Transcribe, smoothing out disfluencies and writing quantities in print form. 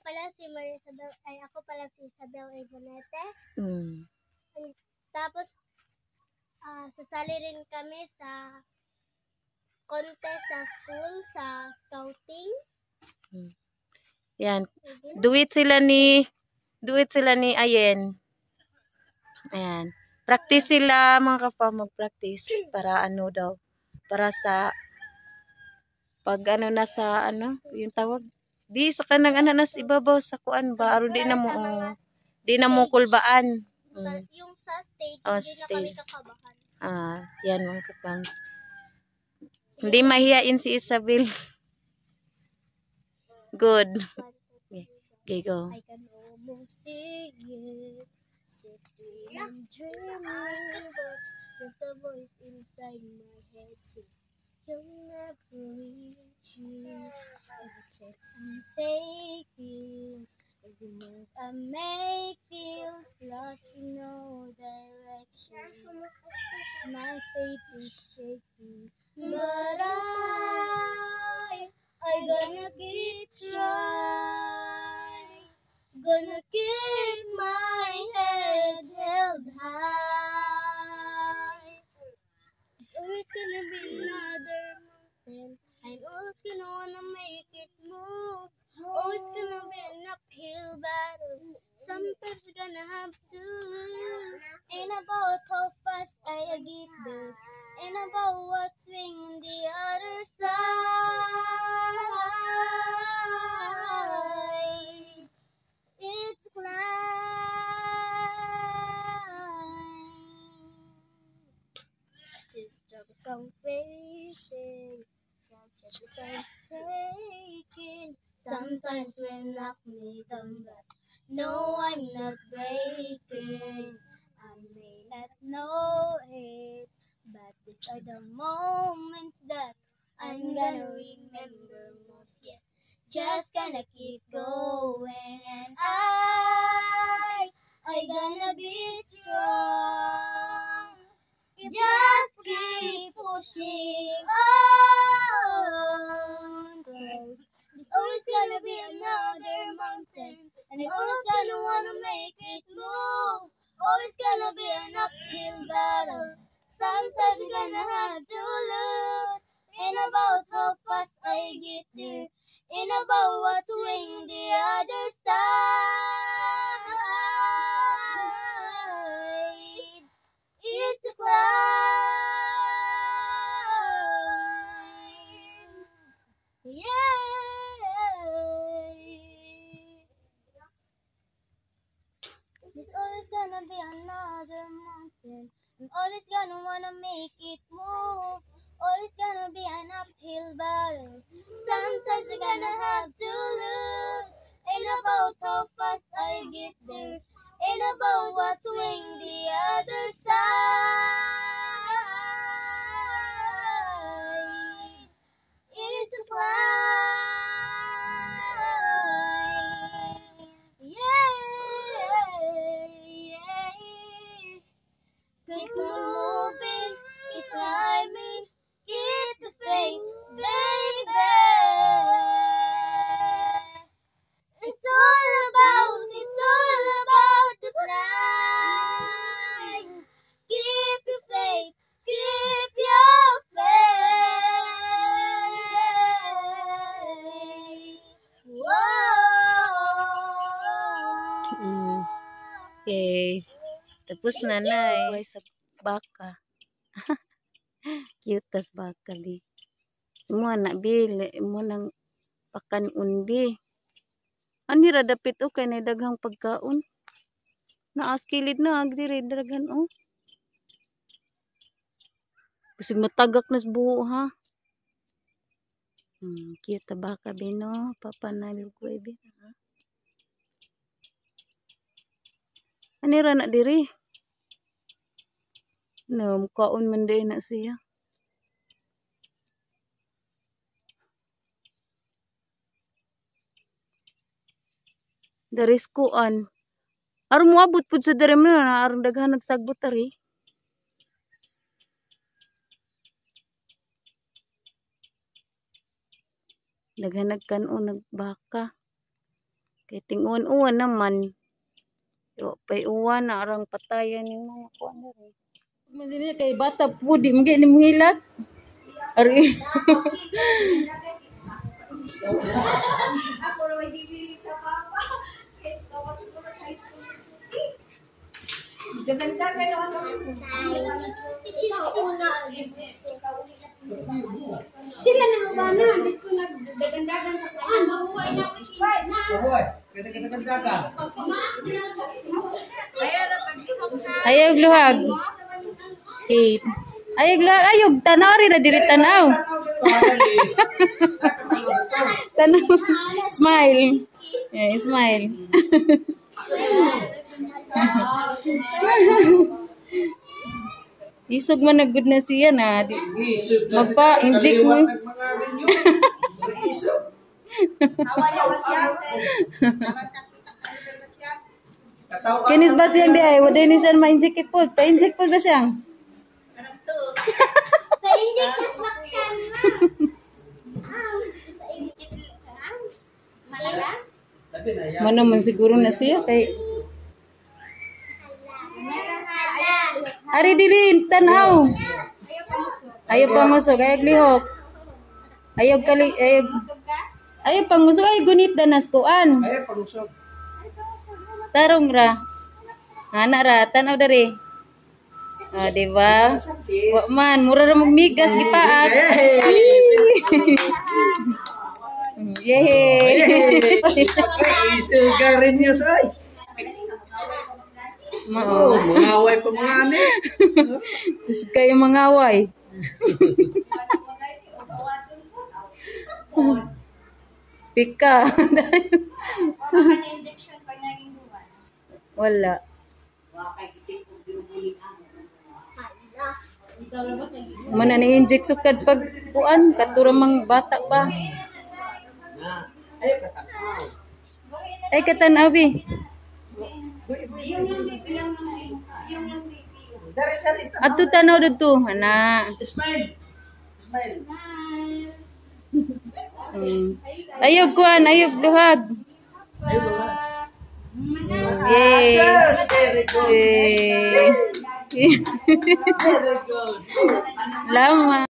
pala si Marisabel, ay ako pala si Isabel Ibonete. Mm. Tapos, sasali rin kami sa contest sa school, sa scouting. Yan. Duet sila ni Ayen. Ayan. Practice sila mga kapa, mag-practice para ano daw, para sa pag ano na sa ano, yung tawag di sa kanang ano nas ibabaw sa kuan ba aron di na mo kulbaan. Yung sa stage, Oh, hindi sa na kami stage. kakabahan. Yan mga kapangs. Hindi mahiyain si Isabel. Good. Okay, go. I can almost see it. I'm dreaming, but there's a voice inside my head saying, you'll never reach you. Every step I'm taking, every move I make feels lost in no direction. My faith is shaking, but I gonna keep trying. Gonna keep my head held high. There's always gonna be another mountain. I'm always gonna wanna make it move. Always gonna be an uphill battle. Sometimes you're gonna have to lose. Ain't about how fast I get there. Ain't about what's waiting on the other side. It's a climb. Just struggles I'm facing, chances I'm taking. Sometimes will knock me down, but no, I'm not breaking. I may not know it, but these are the moments that I'm gonna remember most. Yeah, just gonna keep going, and I gonna be strong. Just keep pushing on, 'cause there's always gonna be another mountain, and you're always gonna wanna make it move. Always gonna be an uphill battle. Sometimes you're gonna have to lose. Ain't about how fast I get there. Ain't about what's waiting the other side. It's a climb. Yeah. There's always gonna be another mountain. I'm always gonna wanna make it move. Always gonna be an uphill battle. Sometimes you're gonna have to lose. Ain't about how fast I get there. Ain't about what's waiting the other side. It's a climb. Yeah. Keep moving, keep climbing, keep the faith, baby. It's all about the climb. Keep your faith, keep your faith. Whoa. Okay. Tapos na na eh. Sa baka. Cute tas baka di. Mo na bili mo nang pakanon bi. Ani ra dapit o kay na daghang pagkaon. Naas kilid na agdiri daghan o. Kasi matagak nas buho ha. Cute ta baka bino. Papanalog ko ibi. Ani ra na diri. No, kaon man din na siya. Daris kuan. Aron moabot pud sa diri man na aron daghan nagsagbot ari. Daghan nagkanon nagbaka. Kay tinguan-uwan naman. Yo, pay uwan na arang patayan yung mga kuan na rin. Masini kay bata po di magi ni muhilat. Ari. Ako na may dibilig sa papa. Tapos ko sa high school. Gaganda kayo naman sa sila na mabana. Dito ko nagdagandagan sa kuan. Mahuway na ako na. Mahuway. Kaya nagdagandagan. Ayaw luhag. Okay. Ayaw luhag. Ayaw. Tanaw rin na diri tanaw. Tanaw. Smile. Yeah, smile. Isog man na good na siya na. Magpa-inject mo. Kinis ba siyang di ay? Wala ni siyang ma-inject po. Pa-inject po ba siyang? Pa-inject sa vaccine nga. Malala? Manaman siguro na siya kay Ari diri tanaw. Ayaw pangusog, ayaw lihok. Ayaw kali ayaw pangusog ay gunit danas kuan. Ayaw pangusog. Tarong ra. Ana ra tanaw diri. Ah, di ba? Wa man mura ra magmigas gipaat. Yay! Isugarin niyo say. Mangaway pa mga ani. Gusto kayo mangaway. Pika. Injection pag naging buwan. Wala. Mana ni inject sukad pag kuan katurang bata pa. Ay katanaw bi. Adto tanaw dito, ana. Smile. Smile. Ayog kuan, ayog luhag. Yay. Very good. Yay. Very good. Lama.